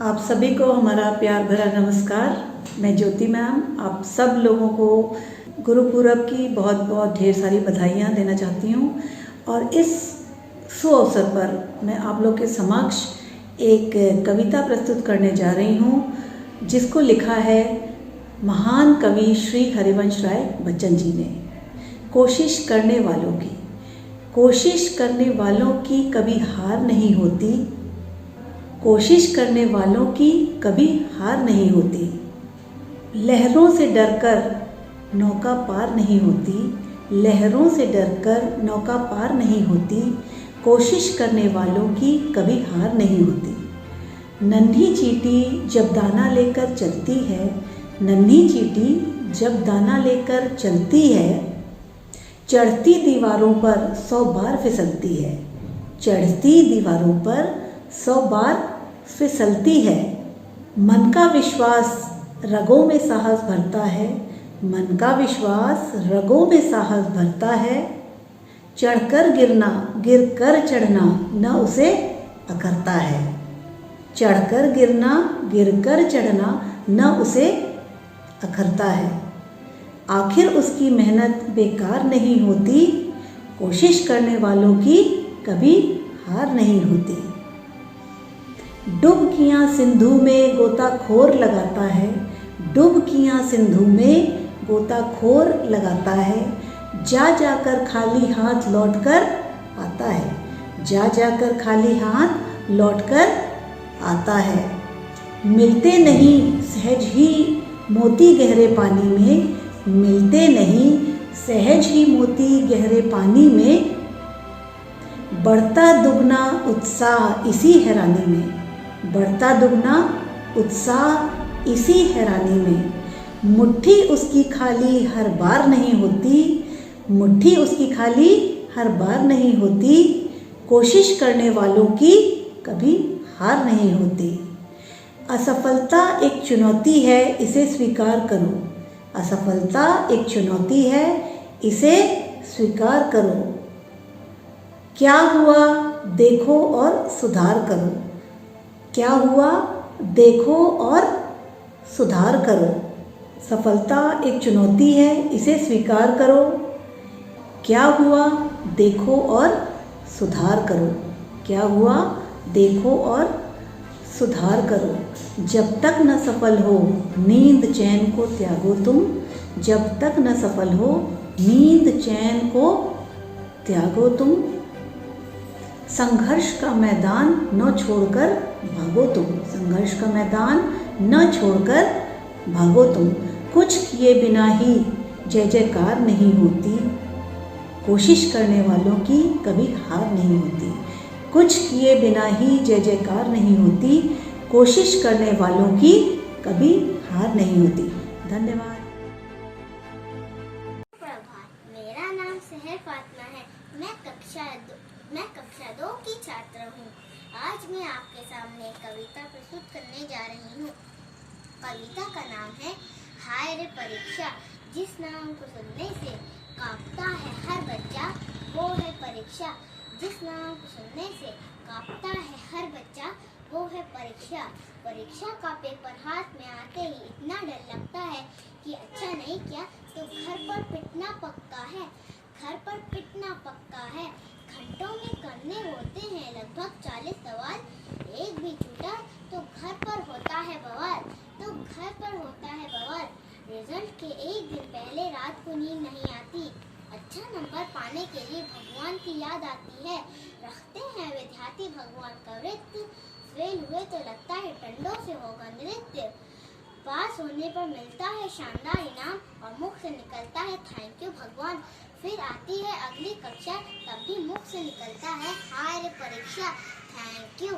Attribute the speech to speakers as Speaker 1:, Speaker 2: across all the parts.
Speaker 1: आप सभी को हमारा प्यार भरा नमस्कार। मैं ज्योति मैम आप सब लोगों को गुरुपूरब की बहुत बहुत ढेर सारी बधाइयाँ देना चाहती हूँ। और इस सुअवसर पर मैं आप लोग के समक्ष एक कविता प्रस्तुत करने जा रही हूँ, जिसको लिखा है महान कवि श्री हरिवंश राय बच्चन जी ने। कोशिश करने वालों की कभी हार नहीं होती। कोशिश करने वालों की कभी हार नहीं होती। लहरों से डरकर नौका पार नहीं होती। लहरों से डरकर नौका पार नहीं होती। कोशिश करने वालों की कभी हार नहीं होती। नन्ही चींटी जब दाना लेकर चलती है, नन्ही चींटी जब दाना लेकर चलती है, चढ़ती दीवारों पर 100 बार फिसलती है। चढ़ती दीवारों पर 100 बार फिसलती है। मन का विश्वास रगों में साहस भरता है। मन का विश्वास रगों में साहस भरता है। चढ़कर गिरना गिरकर चढ़ना न उसे अखरता है। चढ़कर गिरना गिरकर चढ़ना न उसे अखरता है। आखिर उसकी मेहनत बेकार नहीं होती। कोशिश करने वालों की कभी हार नहीं होती। डुबकियाँ सिंधु में गोताखोर लगाता है। डुबकियाँ सिंधु में गोताखोर लगाता है। जा जाकर खाली हाथ लौटकर आता है। जा जाकर खाली हाथ लौटकर आता है। मिलते नहीं सहज ही मोती गहरे पानी में। मिलते नहीं सहज ही मोती गहरे पानी में। बढ़ता दुगना उत्साह इसी हैरानी में। बढ़ता दुगना उत्साह इसी हैरानी में। मुट्ठी उसकी खाली हर बार नहीं होती। मुट्ठी उसकी खाली हर बार नहीं होती। कोशिश करने वालों की कभी हार नहीं होती। असफलता एक चुनौती है, इसे स्वीकार करो। असफलता एक चुनौती है, इसे स्वीकार करो। क्या हुआ देखो और सुधार करो। क्या हुआ देखो और सुधार करो। सफलता एक चुनौती है, इसे स्वीकार करो। क्या हुआ देखो और सुधार करो। क्या हुआ देखो और सुधार करो। जब तक न सफल हो नींद चैन को त्यागो तुम। जब तक न सफल हो नींद चैन को त्यागो तुम। संघर्ष का मैदान न छोड़कर भागो तुम। संघर्ष का मैदान न छोड़कर भागो तुम। कुछ किए बिना ही जय जयकार नहीं होती। कोशिश करने वालों की कभी हार नहीं होती। कुछ किए बिना ही जय जयकार नहीं होती। कोशिश करने वालों की कभी हार नहीं होती। धन्यवाद।
Speaker 2: मेरा नाम सहर फातिमा है। मैं कक्षा 2 की छात्र हूँ। आज मैं आपके सामने कविता प्रस्तुत करने जा रही हूँ। कविता का नाम है हाय रे परीक्षा। जिस नाम को सुनने से कांपता है हर बच्चा, वो है परीक्षा। जिस नाम को सुनने से कांपता है हर बच्चा, वो है परीक्षा। परीक्षा का पेपर हाथ में आते ही इतना डर लगता है कि अच्छा नहीं किया तो घर पर पिटना पक्का है। घर पर पिटना पक्का है। घंटों में करने होते हैं लगभग 40 सवाल। एक भी छूटा तो घर पर होता है बवाल। तो घर पर होता है बवाल। रिजल्ट के एक दिन पहले रात को नींद नहीं आती। अच्छा नंबर पाने के लिए भगवान की याद आती है। रखते हैं विद्यार्थी भगवान का वृत्त। फेल हुए तो लगता है टंडों से होगा नृत्य। पास होने पर मिलता है शानदार इनाम और मुख से निकलता है थैंक यू भगवान। फिर आती है अगली कक्षा, तब भी मुख से निकलता है हाय रे परीक्षा, थैंक यू।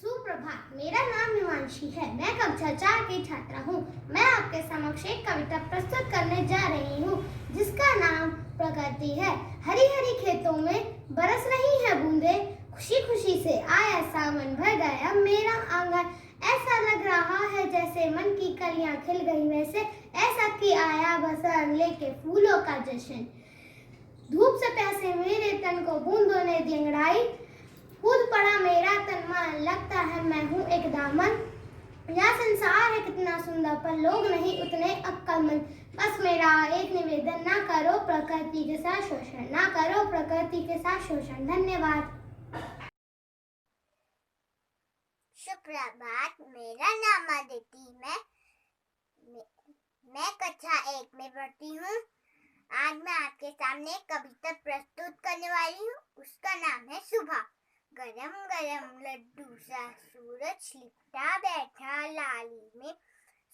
Speaker 3: सुप्रभात, मेरा नाम हिमांशी है। मैं कक्षा 4 की छात्रा हूँ। मैं आपके समक्ष एक कविता प्रस्तुत करने जा रही हूँ, जिसका नाम प्रकृति है। हरी हरी खेतों में बरस रही है बूंदे। खुशी खुशी से आया सावन, भर गया मेरा आंगन। ऐसा लग रहा है जैसे मन की कलियां खिल गई, वैसे ऐसा कि आया बसंत लेके फूलों का जश्न। धूप से प्यासे मेरे तन को बूंदों ने दी अंगड़ाई। कूद पड़ा मेरा तन मन, लगता है मैं हूँ एक दामन। यह संसार है कितना सुंदर, पर लोग नहीं उतने अक्लमंद। बस मेरा एक निवेदन, ना करो प्रकृति के साथ शोषण, ना करो प्रकृति के साथ शोषण। धन्यवाद।
Speaker 2: सुप्रभात, मेरा नाम अदिति, मैं कक्षा 1 में पढ़ती हूँ। आज मैं आपके सामने एक कविता प्रस्तुत करने वाली हूँ। उसका नाम है सुबह। गरम गरम लड्डू सा सूरज लिपटा बैठा लाली में,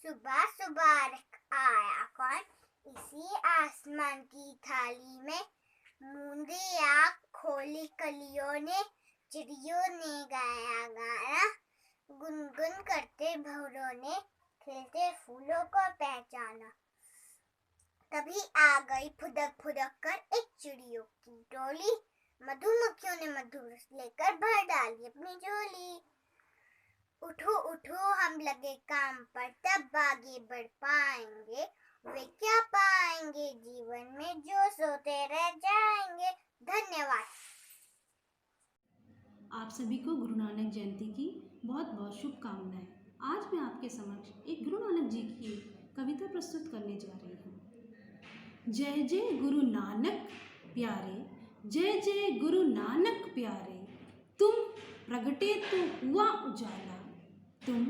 Speaker 2: सुबह सुबह आया कौन इसी आसमान की थाली में। मूंदी आँख खोली कलियों ने, चिड़ियों ने गाया गाना, गुनगुन करते भंवरों ने खिलते फूलों को पहचाना। तभी आ गई फुदक फुदक कर एक चिड़ियों की टोली, मधुमक्खियों ने मधु रस लेकर भर डाली अपनी झोली। उठो उठो हम लगे काम पर, तब आगे बढ़ पाएंगे। वे क्या पाएंगे जीवन में जो सोते रह जाएंगे। धन्यवाद।
Speaker 4: आप सभी को गुरु नानक जयंती की बहुत बहुत शुभकामनाएं। आज मैं आपके समक्ष एक गुरु नानक जी की कविता प्रस्तुत करने जा रही हूँ। जय जय गुरु नानक प्यारे, जय जय गुरु नानक प्यारे, तुम प्रगटे तो हुआ उजाला, तुम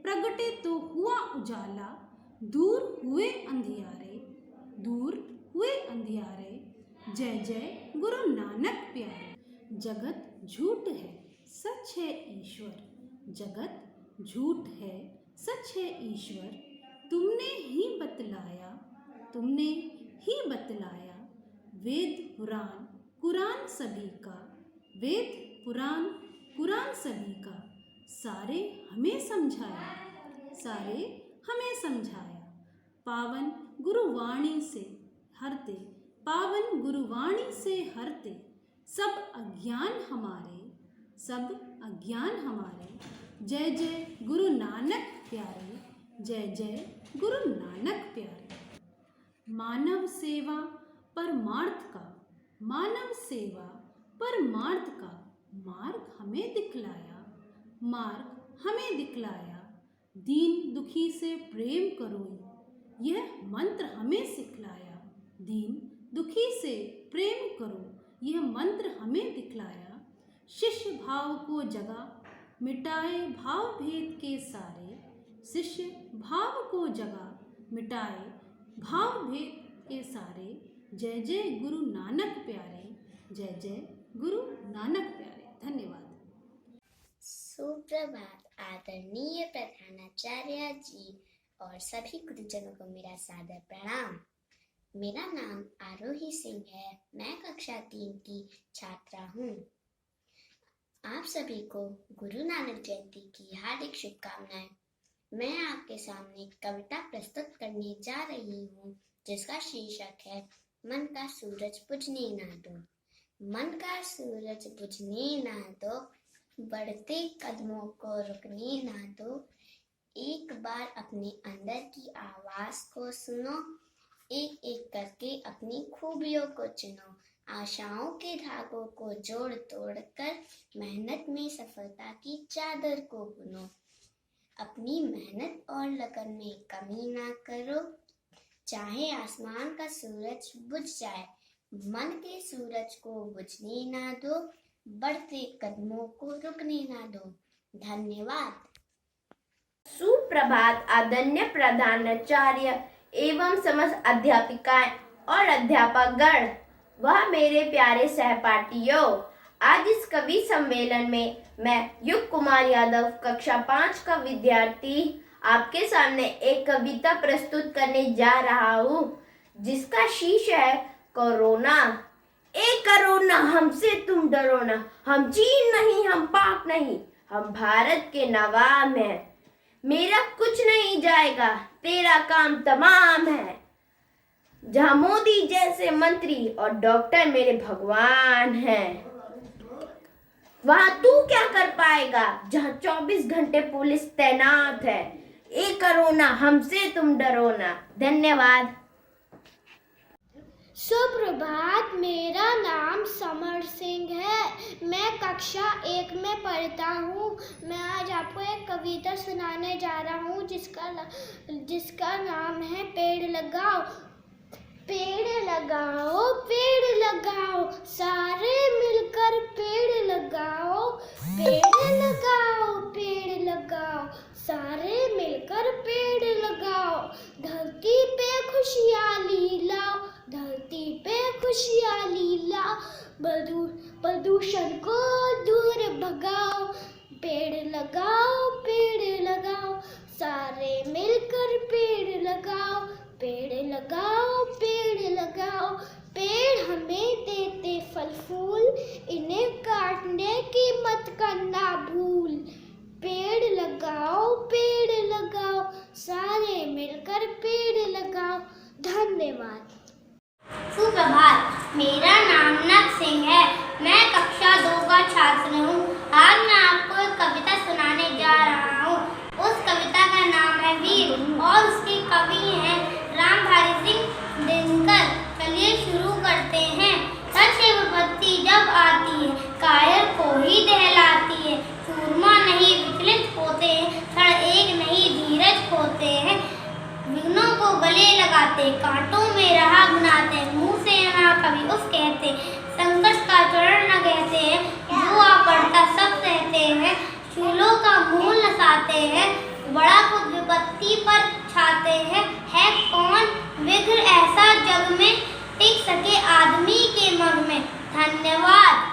Speaker 4: प्रगटे तो हुआ उजाला, दूर हुए अंधियारे, दूर हुए अंधियारे। जय जय गुरु नानक प्यारे। जगत झूठ है सच है ईश्वर, जगत झूठ है सच है ईश्वर, तुमने ही बतलाया, तुमने ही बतलाया। वेद पुराण कुरान सभी का, वेद पुराण कुरान सभी का, सारे हमें समझाया, सारे हमें समझाया। पावन गुरुवाणी से हरते, पावन गुरुवाणी से हरते, सब अज्ञान हमारे, सब अज्ञान हमारे। जय जय गुरु नानक प्यारे, जय जय गुरु नानक प्यारे। मानव सेवा परमार्थ का, मानव सेवा परमार्थ का, मार्ग हमें दिखलाया, मार्ग हमें दिखलाया। दीन दुखी से प्रेम करो, यह मंत्र हमें सिखलाया। दीन दुखी से प्रेम करो, यह मंत्र हमें दिखलाया। शिष्य भाव को जगा, मिटाए भाव भेद के सारे, शिष्य भाव को जगा, मिटाए भाव भेद के सारे। जय जय गुरु नानक प्यारे, जय जय गुरु नानक प्यारे। धन्यवाद।
Speaker 5: सुप्रभात आदरणीय प्रधानाचार्य जी और सभी गुरुजनों को मेरा सादर प्रणाम। मेरा नाम आरोही सिंह है, मैं कक्षा 3 की छात्रा हूँ। आप सभी को गुरु नानक जयंती की हार्दिक शुभकामनाएं। मैं आपके सामने कविता प्रस्तुत करने जा रही हूँ, जिसका शीर्षक है मन का सूरज बुझने ना दो। मन का सूरज बुझने ना दो, बढ़ते कदमों को रुकने ना दो। एक बार अपने अंदर की आवाज को सुनो, एक एक करके अपनी खूबियों को चुनो। आशाओं के धागों को जोड़ तोड़ कर मेहनत में सफलता की चादर को बुनो। अपनी मेहनत और लगन में कमी ना करो, चाहे आसमान का सूरज बुझ जाए, मन के सूरज को बुझने ना दो, बढ़ते कदमों को रुकने ना दो। धन्यवाद।
Speaker 6: सुप्रभात आदरणीय प्रधानाचार्य एवं समस्त अध्यापिकाएं और अध्यापकगण वह मेरे प्यारे सहपाठियों, आज इस कवि सम्मेलन में मैं युग कुमार यादव कक्षा 5 का विद्यार्थी आपके सामने एक कविता प्रस्तुत करने जा रहा हूँ, जिसका शीर्ष है कोरोना। ए कोरोना हमसे तुम डरो ना, हम चीन नहीं हम पाक नहीं, हम भारत के नवाब हैं। मेरा कुछ नहीं जाएगा, तेरा काम तमाम है। जहाँ मोदी जैसे मंत्री और डॉक्टर मेरे भगवान हैं, वहाँ तू क्या कर पाएगा जहाँ 24 घंटे पुलिस तैनात है। ए कोरोना हमसे तुम डरो ना। धन्यवाद।
Speaker 3: सुप्रभात, मेरा नाम समर सिंह है। मैं कक्षा 1 में पढ़ता हूँ। मैं आज आपको एक कविता सुनाने जा रहा हूँ जिसका नाम है पेड़ लगाओ। पेड़ लगाओ, पेड़ लगाओ, सारे मिलकर पेड़ लगाओ। पेड़ लगाओ, पेड़ लगाओ, सारे मिलकर पेड़ लगाओ। धरती पे खुशहाली लाओ, धरती पे खुशहाली लाओ। प्रदूषण को दूर भगाओ। पेड़ लगाओ, पेड़ लगाओ, सारे मिलकर पेड़ लगाओ। पेड़ लगाओ, पेड़ लगाओ, पेड़ हमें देते फल फूल, इन्हें काटने की मत करना भूल। पेड़ लगाओ, पेड़ लगाओ, सारे मिलकर पेड़ लगाओ। धन्यवाद।
Speaker 2: सुप्रभात, मेरा नाम नक सिंह है। मैं कक्षा 2 का छात्र हूँ। आज मैं आपको एक कविता सुनाने जा रहा हूँ। उस कविता का नाम है वीर और उसके कवि हैं रामधारी सिंह दिनकर। चलिए शुरू करते हैं। सच की विपत्ति जब आती है, कायर को ही दहलाती है। सूरमा नहीं विचलित होते हैं, क्षण एक नहीं धीरज खोते हैं। विघ्नों को गले लगाते, कांटों में राह बनाते, मुंह से ना कभी उस कहते, संकट का चरण न कहते हैं, जो आ पड़ता सब सहते हैं, शूलों का मूल नसाते हैं, बड़ा खुद विपत्ति पर छाते हैं। है कौन विघ्न ऐसा जग में, टिक सके आदमी के मग में। धन्यवाद।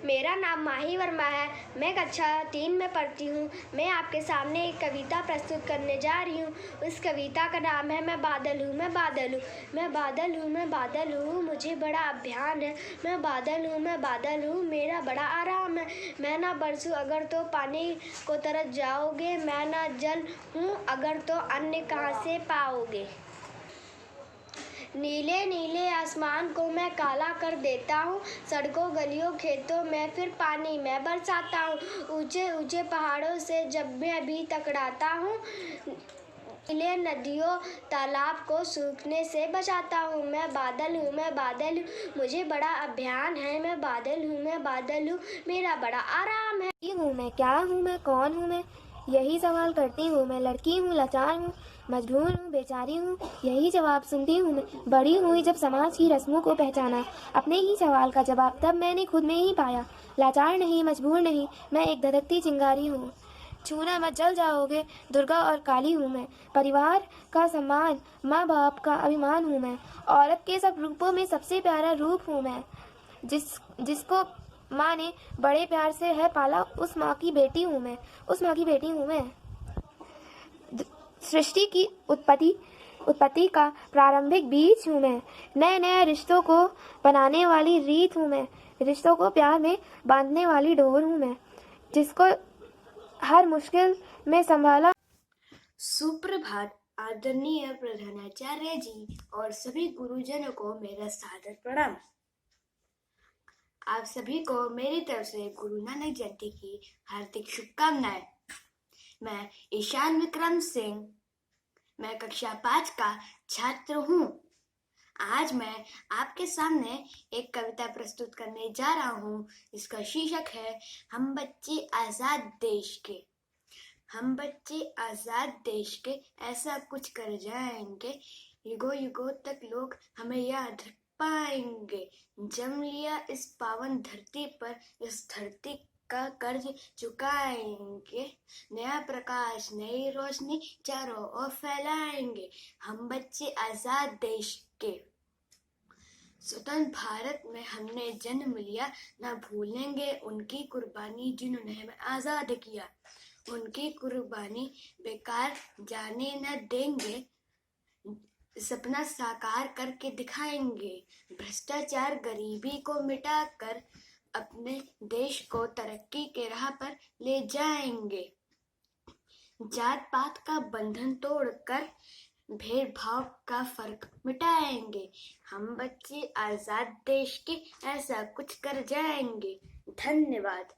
Speaker 3: मेरा नाम माही वर्मा है। मैं कक्षा 3 में पढ़ती हूँ। मैं आपके सामने एक कविता प्रस्तुत करने जा रही हूँ। उस कविता का नाम है मैं बादल हूँ, मैं बादल हूँ, मैं बादल हूँ, मैं बादल हूँ, मुझे बड़ा अभियान है। मैं बादल हूँ, मैं बादल हूँ, मेरा बड़ा आराम है। मैं ना बरसूं अगर तो पानी को तरस जाओगे, मैं ना जल हूँ अगर तो अन्न कहाँ से पाओगे। नीले नीले आसमान को मैं काला कर देता हूँ, सड़कों गलियों खेतों में फिर पानी मैं बरसाता हूँ। ऊंचे ऊंचे पहाड़ों से जब मैं भी टकराता हूँ, नीले नदियों तालाब को सूखने से बचाता हूँ। मैं बादल हूँ, मैं बादल हूँ, मुझे बड़ा अभियान है। मैं बादल हूँ, मैं बादल हूँ, मेरा बड़ा आराम है।
Speaker 7: मैं क्या हूँ, मैं कौन हूँ मैं, यही सवाल करती हूँ मैं। लड़की हूँ, लाचार हूँ, मजबूर हूँ, बेचारी हूँ, यही जवाब सुनती हूँ मैं। बड़ी हुई जब समाज की रस्मों को पहचाना, अपने ही सवाल का जवाब तब मैंने खुद में ही पाया। लाचार नहीं, मजबूर नहीं, मैं एक धधकती चिंगारी हूँ। छूना मत जल जाओगे, दुर्गा और काली हूँ मैं। परिवार का सम्मान, माँ बाप का अभिमान हूँ मैं। औरत के सब रूपों में सबसे प्यारा रूप हूँ मैं। जिसको माँ ने बड़े प्यार से है पाला, उस माँ की बेटी हूँ मैं, उस माँ की बेटी हूँ मैं। सृष्टि की उत्पत्ति का प्रारंभिक बीज हूँ मैं। नए नए रिश्तों को बनाने वाली रीत हूँ मैं। रिश्तों को प्यार में बांधने वाली डोर हूँ मैं, जिसको हर मुश्किल में संभाला।
Speaker 8: सुप्रभात, आदरणीय प्रधानाचार्य जी और सभी गुरुजनों को मेरा सादर प्रणाम। आप सभी को मेरी तरफ से गुरु नानक जयंती की हार्दिक शुभकामनाएं। मैं ईशान विक्रम सिंह, मैं कक्षा 5 का छात्र हूँ। आज मैं आपके सामने एक कविता प्रस्तुत करने जा रहा हूँ। इसका शीर्षक है हम बच्चे आजाद देश के। हम बच्चे आजाद देश के, ऐसा कुछ कर जाएंगे, युगों युगों तक लोग हमें याद रख पाएंगे। जन्म लिया इस पावन धरती पर, इस धरती का कर्ज चुकाएंगे। नया प्रकाश, नई रोशनी चारों ओर फैलाएंगे। हम बच्चे आजाद देश के। स्वतंत्र भारत में हमने जन्म लिया, ना भूलेंगे उनकी कुर्बानी जिन्होंने हमें आजाद किया। उनकी कुर्बानी बेकार जाने न देंगे, सपना साकार करके दिखाएंगे। भ्रष्टाचार गरीबी को मिटाकर अपने देश को तरक्की के राह पर ले जाएंगे। जात पात का बंधन तोड़कर भेदभाव का फर्क मिटाएंगे। हम बच्चे आजाद देश के, ऐसा कुछ कर जाएंगे। धन्यवाद।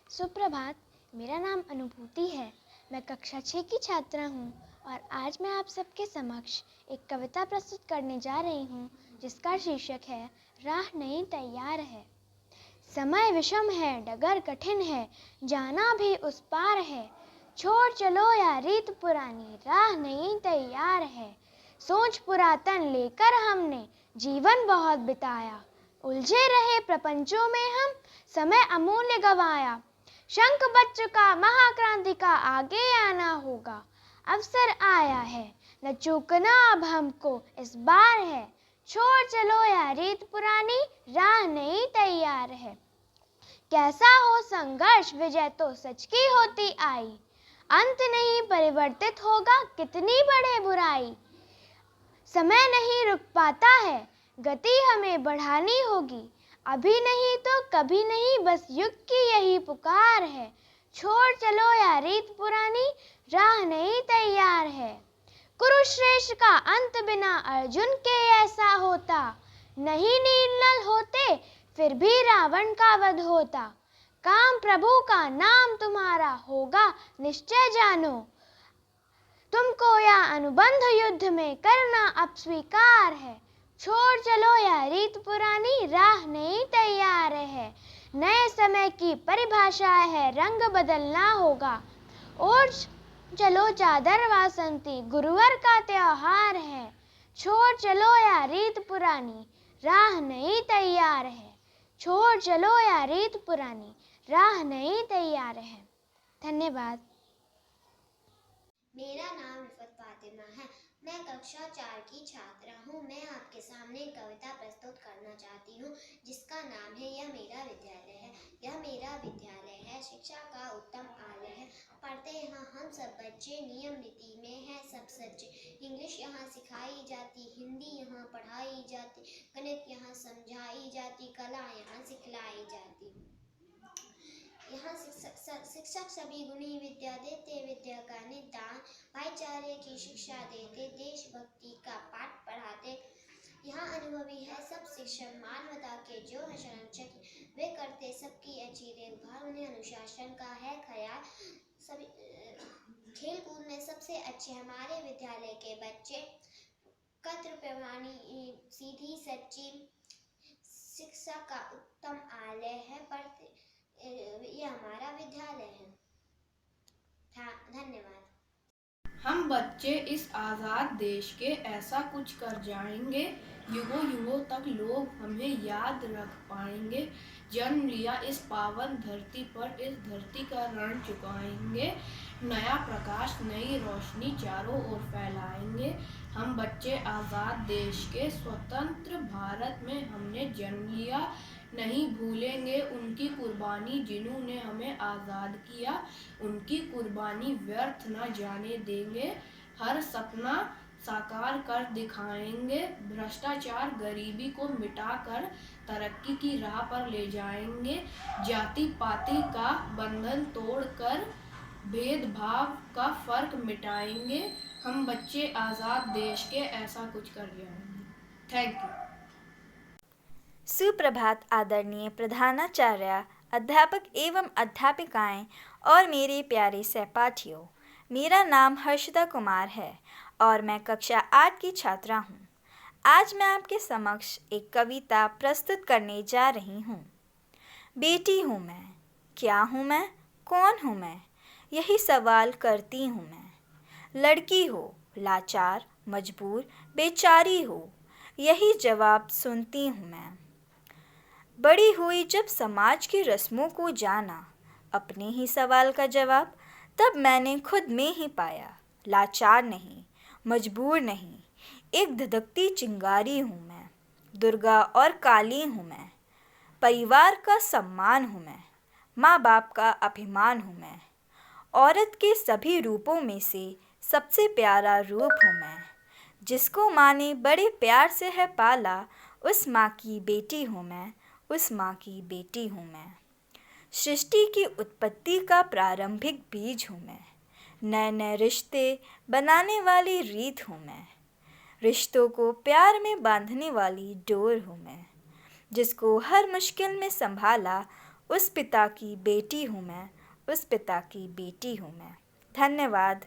Speaker 3: सुप्रभात, मेरा नाम अनुभूति है। मैं कक्षा 6 की छात्रा हूँ।
Speaker 7: और आज मैं आप सबके समक्ष एक कविता प्रस्तुत करने जा रही हूँ जिसका शीर्षक है राह नहीं तैयार है। समय विषम है, डगर कठिन है, जाना भी उस पार है। छोड़ चलो या रीत पुरानी, राह नहीं तैयार है। सोच पुरातन लेकर हमने जीवन बहुत बिताया, उलझे रहे प्रपंचों में हम समय अमूल्य गवाया। शंख बज चुका महाक्रांति का, आगे आना होगा, अवसर आया है, न चूकना अब हमको इस बार है। छोड़ चलो या रीत पुरानी, राह नहीं तैयार है। कैसा हो संघर्ष, विजय तो सच की होती आई, अंत नहीं परिवर्तित होगा कितनी बड़े बुराई। समय नहीं रुक पाता है, गति हमें बढ़ानी होगी, अभी नहीं तो कभी नहीं, बस युग की यही पुकार है। छोड़ चलो या रीत पुरानी, राह नहीं तैयार है। कुरुश्रेष्ठ का अंत बिना अर्जुन के ऐसा होता, नहीं नील होते फिर भी रावण का वध होता। काम प्रभु का नाम तुम्हारा होगा निश्चय जानो, तुमको या अनुबंध युद्ध में करना अब स्वीकार है। छोड़ चलो या रीत पुरानी, राह नहीं तैयार है। नए समय की परिभाषा है, रंग बदलना होगा। और चलो चादर वासंती, गुरुवर का त्योहार है। छोड़ चलो या रीत पुरानी, राह नहीं तैयार है। छोड़ चलो या रीत पुरानी, राह नहीं तैयार है। धन्यवाद।
Speaker 2: मेरा नाम रिफत फातिमा है। मैं कक्षा 4 की छात्रा हूँ। मैं आपके सामने कविता प्रस्तुत करना चाहती हूँ जिसका नाम है यह मेरा विद्यालय है। यह मेरा विद्यालय है, शिक्षा का उत्तम आलय है। पढ़ते यहाँ हम सब बच्चे, नियम नीति में है सब सच्चे। इंग्लिश यहाँ सिखाई जाती, हिंदी यहाँ पढ़ाई जाती, गणित यहाँ समझाई जाती, कला यहाँ सिखलाई जाती। यहाँ शिक्षक सभी गुणी विद्या देते, विद्या का निदान, भाईचारे की शिक्षा देते, देशभक्ति का पाठ पढ़ाते। यहाँ अनुभवी है सब शिक्षक, मानवता के जो है संरक्षक, वे करते सबकी अच्छी देखभाल, उन्हें अनुशासन का है ख्याल। सभी खेल कूद में सबसे अच्छे हमारे विद्यालय के बच्चे, कद्र प्रमाणी सीधी सच्ची, शिक्षा का उत्तम आलय है। पढ़ते ये हमारा विद्यालय है। धन्यवाद।
Speaker 9: हम बच्चे इस आज़ाद देश के ऐसा कुछ कर जाएंगे, युगों युगों तक लोग हमें याद रख पाएंगे। जन्म लिया इस पावन धरती पर, इस धरती का ऋण चुकाएंगे। नया प्रकाश, नई रोशनी चारों ओर फैलाएंगे। हम बच्चे आज़ाद देश के, स्वतंत्र भारत में हमने जन्म लिया। नहीं भूलेंगे उनकी कुर्बानी जिन्होंने हमें आज़ाद किया, उनकी कुर्बानी व्यर्थ न जाने देंगे। हर सपना साकार कर दिखाएंगे, भ्रष्टाचार गरीबी को मिटाकर तरक्की की राह पर ले जाएंगे। जाति पाति का बंधन तोड़कर भेदभाव का फर्क मिटाएंगे। हम बच्चे आज़ाद देश के ऐसा कुछ कर जाएंगे। Thank you.
Speaker 10: सुप्रभात आदरणीय प्रधानाचार्य, अध्यापक एवं अध्यापिकाएं और मेरे प्यारे सहपाठियों। मेरा नाम हर्षिता कुमार है और मैं कक्षा 8 की छात्रा हूँ। आज मैं आपके समक्ष एक कविता प्रस्तुत करने जा रही हूँ। बेटी हूँ मैं, क्या हूँ मैं, कौन हूँ मैं, यही सवाल करती हूँ मैं। लड़की हो, लाचार, मजबूर, बेचारी हो, यही जवाब सुनती हूँ मैं। बड़ी हुई जब समाज की रस्मों को जाना, अपने ही सवाल का जवाब तब मैंने खुद में ही पाया। लाचार नहीं, मजबूर नहीं, एक धधकती चिंगारी हूँ मैं। दुर्गा और काली हूँ मैं, परिवार का सम्मान हूँ मैं, माँ बाप का अभिमान हूँ मैं। औरत के सभी रूपों में से सबसे प्यारा रूप हूँ मैं। जिसको माँ ने बड़े प्यार से है पाला, उस माँ की बेटी हूँ मैं, उस माँ की बेटी हूँ मैं। सृष्टि की उत्पत्ति का प्रारंभिक बीज हूँ मैं। नए नए रिश्ते बनाने वाली रीत हूँ मैं। रिश्तों को प्यार में बांधने वाली डोर हूँ मैं। जिसको हर मुश्किल में संभाला, उस पिता की बेटी हूँ मैं, उस पिता की बेटी हूँ मैं। धन्यवाद।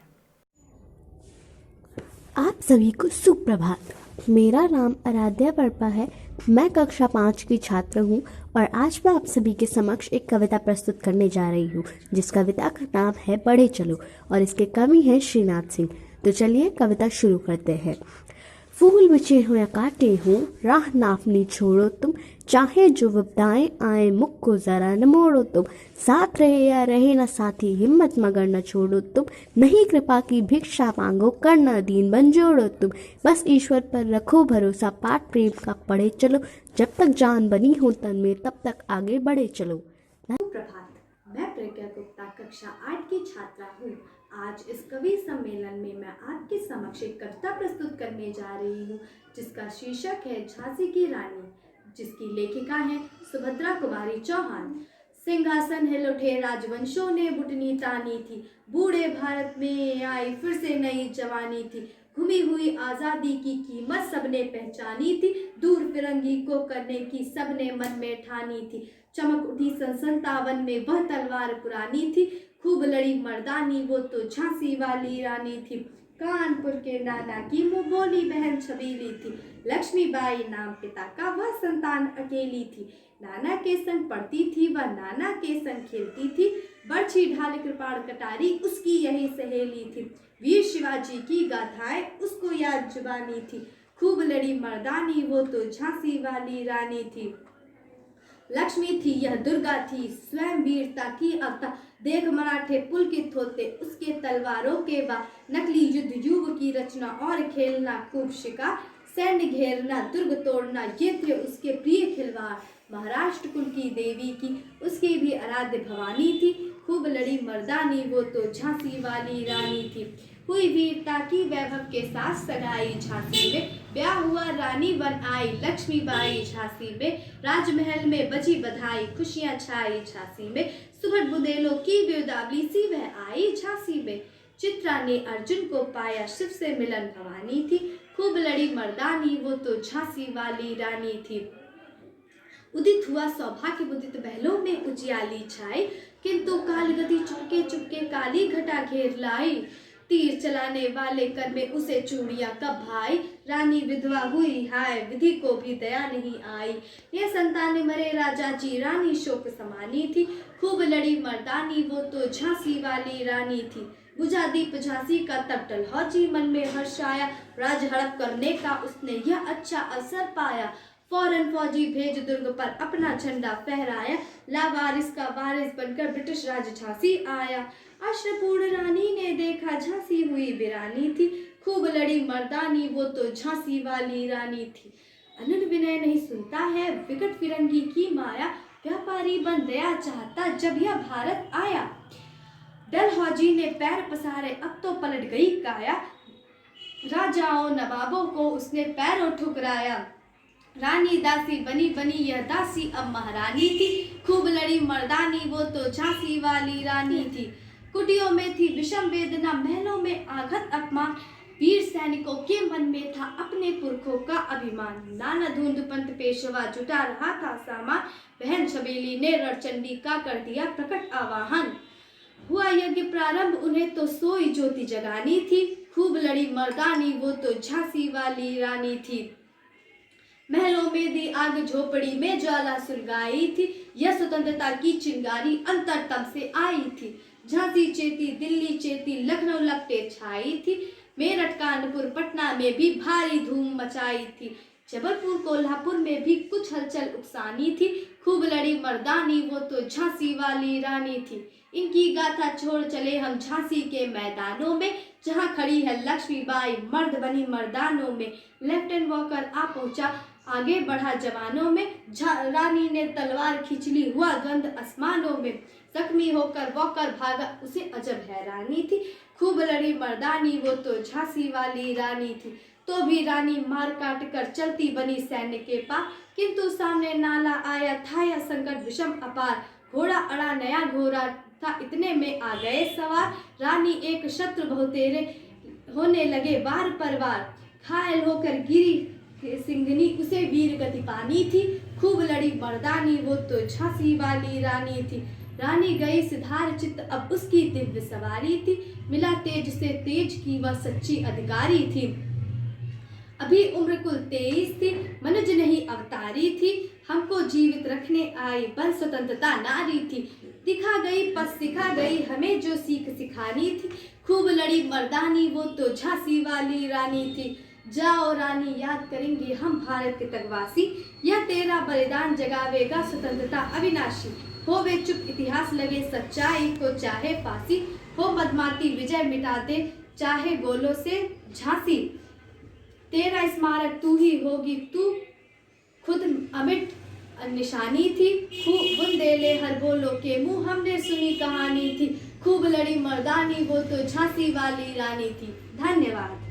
Speaker 11: आप सभी को सुप्रभात। मेरा नाम आराध्या वर्पा है। मैं कक्षा 5 की छात्र हूँ और आज मैं आप सभी के समक्ष एक कविता प्रस्तुत करने जा रही हूँ, जिस कविता का नाम है बढ़े चलो और इसके कवि हैं श्रीनाथ सिंह। तो चलिए कविता शुरू करते हैं। फूल बिछे हो या काटे हो, राह नापनी छोड़ो तुम, चाहे जो विपदाएं आए मुख को जरा न मोड़ो तुम, साथ रहे या रहे न साथी हिम्मत मगर न छोड़ो तुम, नहीं कृपा की भिक्षा मांगो करना दीन बन जोड़ो तुम, बस ईश्वर पर रखो भरोसा पाठ प्रेम का पढ़े चलो, जब तक जान बनी हो तन में तब तक आगे बढ़े चलो।
Speaker 12: प्रभात, मैं प्रज्ञा गुप्ता कक्षा 8 की छात्रा हूँ। आज इस कवि सम्मेलन में मैं आपके समक्ष एक कविता प्रस्तुत करने जा रही हूँ, जिसका शीर्षक है झांसी की रानी, जिसकी लेखिका है सुभद्रा कुमारी चौहान। सिंहासन हिल उठे राजवंशों ने बुटनी तानी थी, बूढ़े भारत में आई फिर से नई जवानी थी, घुमी हुई आज़ादी की कीमत सबने पहचानी थी, दूर फिरंगी को करने की सबने मन में ठानी थी, चमक उठी सन 57 में वह तलवार पुरानी थी, खूब लड़ी मर्दानी वो तो झांसी वाली रानी थी, कानपुर के नाना की मुँह बोली बहन छबीली थी, लक्ष्मीबाई नाम पिता का वह संतान अकेली थी, नाना के संग पढ़ती थी वह नाना के संग खेलती थी, बरछी ढाल कृपाण कटारी उसकी यही सहेली थी, वीर शिवाजी की गाथाएं उसको याद जुबानी थी, खूब लड़ी मर्दानी वो तो झांसी वाली रानी थी। लक्ष्मी थी यह दुर्गा थी स्वयं वीरता की अवतार, देख मराठे पुलकित होते उसके तलवारों के बाद, नकली युद्ध युग की रचना और खेलना खूब शिकार, सैन्य घेरना दुर्ग तोड़ना ये थे उसके प्रिय खिलवाड़, महाराष्ट्र कुल की देवी की उसकी भी आराध्य भवानी थी, खूब लड़ी मर्दानी वो तो झांसी वाली रानी थी, हुई वीरता की वैभव के साथ सगाई झांसी में, ब्याह हुआ रानी बन आई लक्ष्मीबाई झांसी में, राजमहल में बजी बधाई खुशियां छाई झांसी में, सुभट बुंदेलों की वीरदावली सी वह आई झांसी में, चित्रा ने अर्जुन को पाया शिव से मिलन भवानी थी, खूब लड़ी मर्दानी वो तो झांसी वाली रानी थी। उदित हुआ सौभाग्य उदित बहलों में उजियाली छाई, किंतु कालगति चुपके चुपके काली घटा घेर लाई, तीर चलाने वाले कर में उसे चूड़ियां कब भाई, रानी विधवा हुई हाय विधि को भी दया नहीं आई, ये संतान मरे राजा जी रानी शोक समानी थी, खूब लड़ी मर्दानी वो तो झांसी वाली रानी थी, बुझा दीप झांसी का तब डलहौजी मन में हर्ष आया, राज हड़प करने का उसने यह अच्छा अवसर पाया, फौरन फौजी भेज दुर्ग पर अपना झंडा फहराया, लावारिस का वारिस बनकर ब्रिटिश राज झांसी आया, अश्रपूर्ण रानी ने देखा झांसी हुई वीरानी थी, खूब लड़ी मर्दानी वो तो झांसी वाली रानी थी, अनन विनय नहीं सुनता है विकट फिरंगी की माया, व्यापारी बन दया चाहता जब यह भारत आया, डलहौजी ने पैर पसारे अब तो पलट गई काया, राजाओं नवाबों को उसने पैरों ठुकराया, रानी दासी बनी बनी यह दासी अब महारानी थी, खूब लड़ी मर्दानी वो तो झांसी वाली रानी थी, कुटियों में थी विषम वेदना महलों में आघात अपमान, वीर सैनिकों के मन में था अपने पुरखों का अभिमान, नाना धुंध पंत पेशवा जुटा रहा था सामान, बहन छबीली ने रणचंडी का कर दिया प्रकट आवाहन, हुआ यज्ञ प्रारंभ उन्हें तो सोई ज्योति जगानी थी, खूब लड़ी मर्दानी वो तो झांसी वाली रानी थी, महलों में दी आग झोपड़ी में ज्वाला सुलगाई थी, यह स्वतंत्रता की चिंगारी अंतरतम से आई थी, झांसी चेती दिल्ली चेती लखनऊ लपटे छाई थी, मेरठ कानपुर पटना में भी भारी धूम मचाई थी, जबलपुर कोल्हापुर में भी कुछ हलचल उकसानी थी, खूब लड़ी मर्दानी वो तो झांसी वाली रानी थी, इनकी गाथा छोड़ चले हम झांसी के मैदानों में, जहां खड़ी है लक्ष्मीबाई मर्द बनी मर्दानों में, लेफ्टिनेंट वॉकर आ पहुंचा आगे बढ़ा जवानों में, रानी ने तलवार खींच ली हुआ गंध आसमानों में, जख्मी होकर वॉकर भागा उसे अजब हैरानी थी, खूब लड़ी मर्दानी वो तो झांसी वाली रानी थी, तो भी रानी मार काट कर चलती बनी सैन्य के पार, किंतु सामने नाला आया था यह संकट विषम अपार, घोड़ा अड़ा नया घोड़ा था इतने में आ गए सवार, रानी एक शत्रु बहुतेरे होने लगे बार पर वार, घायल होकर गिरी सिंघनी उसे वीर गति पानी थी, खूब लड़ी मर्दानी वो तो झांसी वाली रानी थी, रानी गई सिधार चित्त अब उसकी दिव्य सवारी थी, मिला तेज से तेज की वह सच्ची अधिकारी थी। अभी उम्र कुल 23 थी, मनुज नहीं अवतारी थी, हमको जीवित रखने आई बल स्वतंत्रता नारी थी। दिखा गई पथ सिखा गई हमें जो सीख सिखानी थी, खूब लड़ी मर्दानी वो तो झांसी वाली रानी थी। जाओ रानी याद करेंगे हम भारत के तकवासी, यह तेरा बलिदान जगावेगा स्वतंत्रता अविनाशी। हो वे चुप इतिहास लगे सच्चाई को चाहे फांसी, हो मदमाती विजय मिटा दे चाहे गोलों से झांसी। तेरा स्मारक तू ही होगी, तू खुद अमिट निशानी थी, खूब बुंदेले हर बोलो के मुंह हमने सुनी कहानी थी, खूब लड़ी मर्दानी वो तो झांसी वाली रानी थी। धन्यवाद।